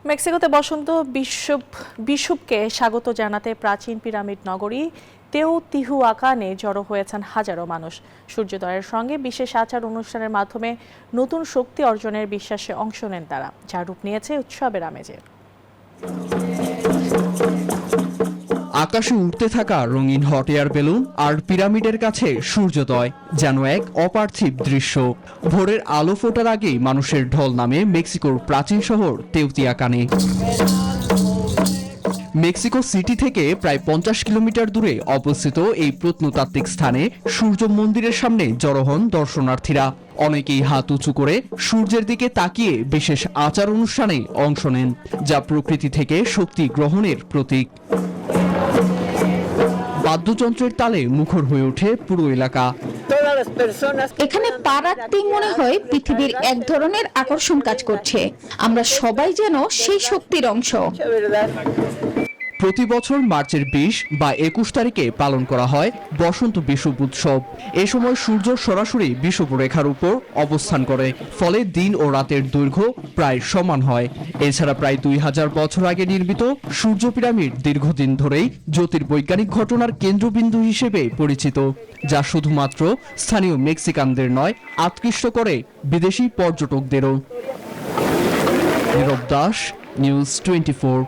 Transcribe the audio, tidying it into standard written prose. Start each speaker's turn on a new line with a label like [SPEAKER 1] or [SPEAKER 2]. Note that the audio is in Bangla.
[SPEAKER 1] মেক্সিকোতে বসন্ত বিশুবকে স্বাগত জানাতে প্রাচীন পিরামিড নগরী তেওতিহুয়াকানে জড়ো হয়েছেন হাজারো মানুষ। সূর্যোদয়ের সঙ্গে বিশেষ আচার অনুষ্ঠানের মাধ্যমে নতুন শক্তি অর্জনের বিশ্বাসে অংশ নেন তারা, যা রূপ নিয়েছে উৎসবের আমেজে।
[SPEAKER 2] আকাশে উঠতে থাকা রঙিন হট এয়ার বেলুন আর পিরামিডের কাছে সূর্যোদয় যেন এক অপার্থিব দৃশ্য। ভোরের আলো ফোটার আগেই মানুষের ঢল নামে মেক্সিকোর প্রাচীন শহর তেওতিয়াকানে। মেক্সিকো সিটি থেকে প্রায় 50 কিলোমিটার দূরে অবস্থিত এই প্রত্নতাত্ত্বিক স্থানে সূর্য মন্দিরের সামনে জড়ো হন দর্শনার্থীরা। অনেকেই হাত উঁচু করে সূর্যের দিকে তাকিয়ে বিশেষ আচার অনুষ্ঠানে অংশ নেন, যা প্রকৃতি থেকে শক্তি গ্রহণের প্রতীক। বাদ্যযন্ত্রের তালে মুখর হয়ে ওঠে পুরো এলাকা।
[SPEAKER 3] এখানে পা রাখতেই মনে হয় পৃথিবীর এক ধরনের আকর্ষণ কাজ করছে। আমরা সবাই যেন সেই শক্তির অংশ।
[SPEAKER 2] প্রতি বছর মার্চের 20 বা 21 তারিখে পালন করা হয় বসন্ত বিষুব উৎসব। এ সময় সূর্য সরাসরি বিষুবরেখার উপর অবস্থান করে, ফলে দিন ও রাতের দৈর্ঘ্য প্রায় সমান হয়। এছাড়া প্রায় 2000 বছর আগে নির্মিত সূর্য পিরামিড দীর্ঘদিন ধরেই জ্যোতির্বৈজ্ঞানিক ঘটনার কেন্দ্রবিন্দু হিসেবে পরিচিত, যা শুধুমাত্র স্থানীয় মেক্সিকানদের নয়, আকৃষ্ট করে বিদেশি পর্যটকদেরও। নীরব দাস, নিউজ 24।